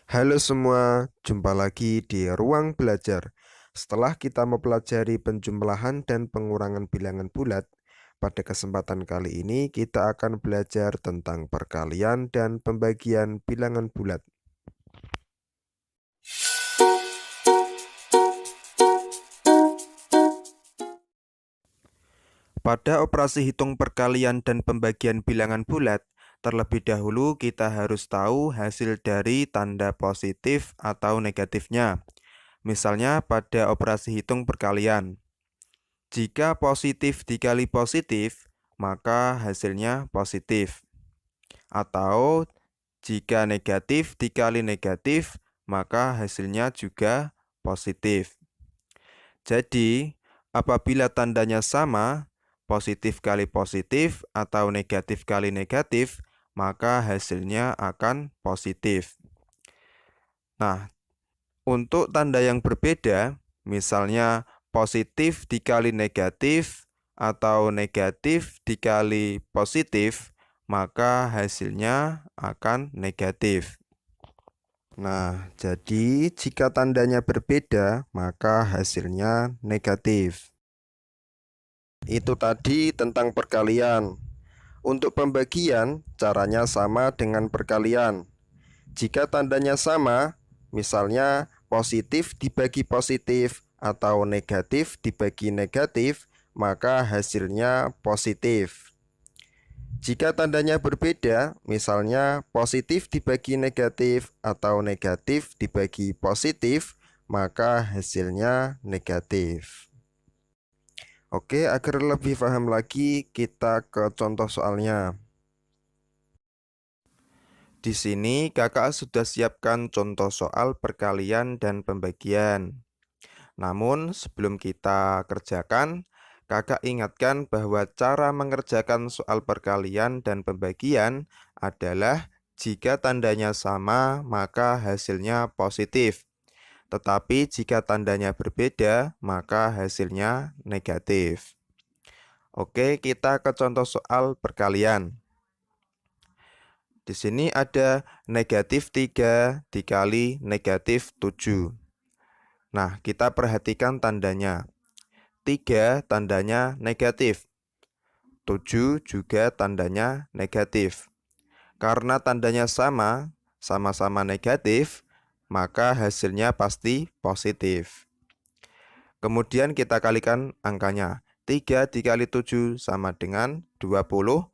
Halo semua, jumpa lagi di ruang belajar. Setelah kita mempelajari penjumlahan dan pengurangan bilangan bulat, pada kesempatan kali ini kita akan belajar tentang perkalian dan pembagian bilangan bulat. Pada operasi hitung perkalian dan pembagian bilangan bulat, terlebih dahulu kita harus tahu hasil dari tanda positif atau negatifnya. Misalnya pada operasi hitung perkalian. Jika positif dikali positif, maka hasilnya positif. Atau jika negatif dikali negatif, maka hasilnya juga positif. Jadi, apabila tandanya sama, positif kali positif atau negatif kali negatif, maka hasilnya akan positif. Nah, untuk tanda yang berbeda, misalnya positif dikali negatif atau negatif dikali positif, maka hasilnya akan negatif. Nah, jadi jika tandanya berbeda, maka hasilnya negatif. Itu tadi tentang perkalian. Untuk pembagian, caranya sama dengan perkalian. Jika tandanya sama, misalnya positif dibagi positif atau negatif dibagi negatif, maka hasilnya positif. Jika tandanya berbeda, misalnya positif dibagi negatif atau negatif dibagi positif, maka hasilnya negatif. Oke, agar lebih paham lagi, kita ke contoh soalnya. Di sini kakak sudah siapkan contoh soal perkalian dan pembagian. Namun sebelum kita kerjakan, kakak ingatkan bahwa cara mengerjakan soal perkalian dan pembagian adalah jika tandanya sama, maka hasilnya positif. Tetapi jika tandanya berbeda, maka hasilnya negatif. Oke, kita ke contoh soal perkalian. Di sini ada negatif 3 dikali negatif 7. Nah, kita perhatikan tandanya. 3 tandanya negatif. 7 juga tandanya negatif. Karena tandanya sama, sama-sama negatif, maka hasilnya pasti positif. Kemudian kita kalikan angkanya. 3 dikali 7 sama dengan 21.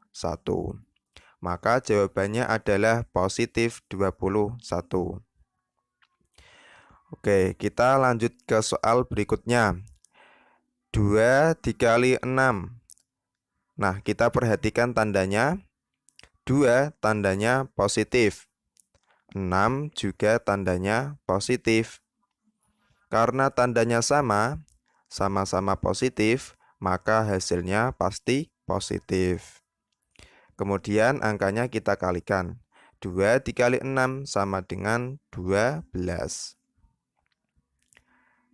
Maka jawabannya adalah positif 21. Oke, kita lanjut ke soal berikutnya. 2 dikali 6. Nah, kita perhatikan tandanya. 2 tandanya positif. 6 juga tandanya positif. Karena tandanya sama, sama-sama positif, maka hasilnya pasti positif. Kemudian angkanya kita kalikan. 2 dikali 6 sama dengan 12.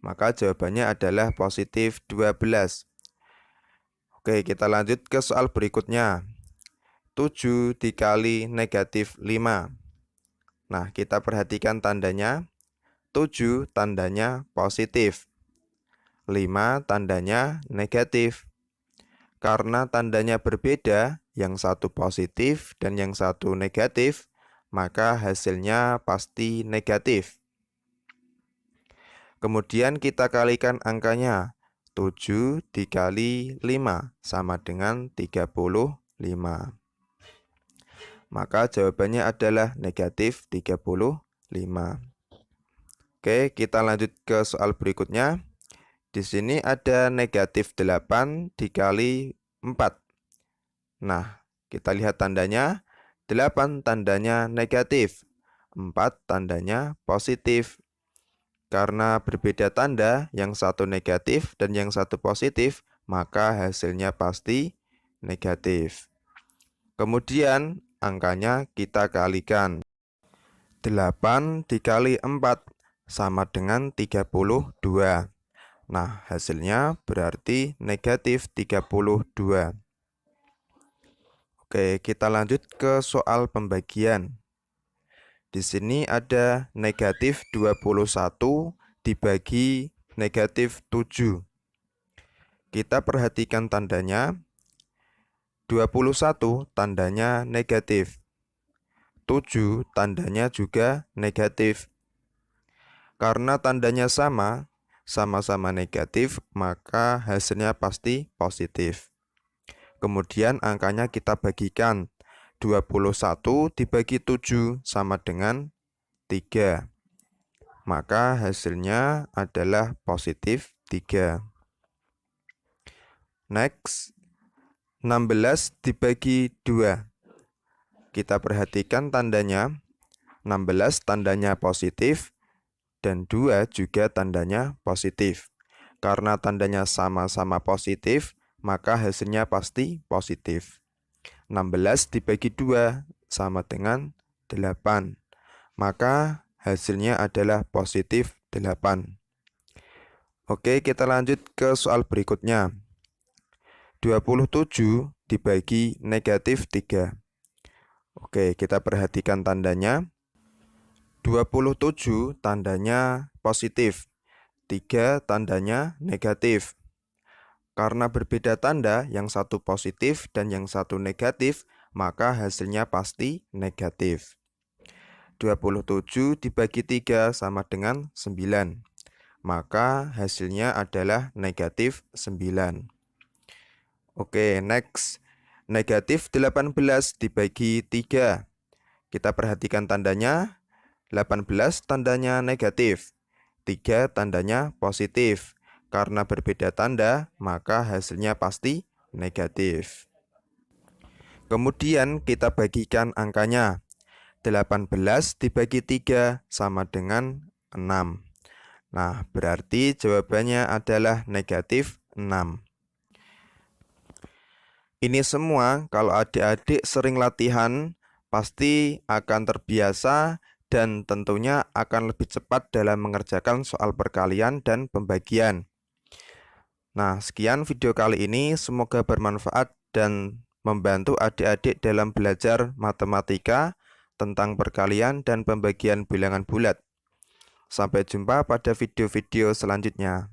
Maka jawabannya adalah positif 12. Oke, kita lanjut ke soal berikutnya. 7 dikali negatif 5. Nah, kita perhatikan tandanya. 7 tandanya positif. 5 tandanya negatif. Karena tandanya berbeda, yang satu positif dan yang satu negatif, maka hasilnya pasti negatif. Kemudian kita kalikan angkanya. 7 dikali 5 sama dengan 35. Maka jawabannya adalah negatif 35. Oke, kita lanjut ke soal berikutnya. Di sini ada negatif 8 dikali 4. Nah, kita lihat tandanya. 8 tandanya negatif. 4 tandanya positif. Karena berbeda tanda, yang satu negatif dan yang satu positif, maka hasilnya pasti negatif. Kemudian angkanya kita kalikan. 8 dikali 4 sama dengan 32. Nah, hasilnya berarti negatif 32. Oke, kita lanjut ke soal pembagian. Di sini ada negatif 21 dibagi negatif 7. Kita perhatikan tandanya. 21 tandanya negatif. 7 tandanya juga negatif. Karena tandanya sama-sama negatif, maka hasilnya pasti positif. Kemudian angkanya kita bagikan. 21 dibagi 7 sama dengan 3. Maka hasilnya adalah positif 3. Next, 16 dibagi 2. Kita perhatikan tandanya. 16 tandanya positif dan 2 juga tandanya positif. Karena tandanya sama-sama positif, maka hasilnya pasti positif. 16 dibagi 2 sama dengan 8. Maka hasilnya adalah positif 8. Oke, kita lanjut ke soal berikutnya. 27 dibagi negatif 3. Oke, kita perhatikan tandanya. 27 tandanya positif, 3 tandanya negatif. Karena berbeda tanda, yang satu positif dan yang satu negatif, maka hasilnya pasti negatif. 27 dibagi 3 sama dengan 9. Maka hasilnya adalah negatif 9. Oke, next. Negatif 18 dibagi 3. Kita perhatikan tandanya. 18 tandanya negatif. 3 tandanya positif. Karena berbeda tanda, maka hasilnya pasti negatif. Kemudian kita bagikan angkanya. 18 dibagi 3 sama dengan 6. Nah, berarti jawabannya adalah negatif 6. Ini semua kalau adik-adik sering latihan, pasti akan terbiasa dan tentunya akan lebih cepat dalam mengerjakan soal perkalian dan pembagian. Nah, sekian video kali ini, semoga bermanfaat dan membantu adik-adik dalam belajar matematika tentang perkalian dan pembagian bilangan bulat. Sampai jumpa pada video-video selanjutnya.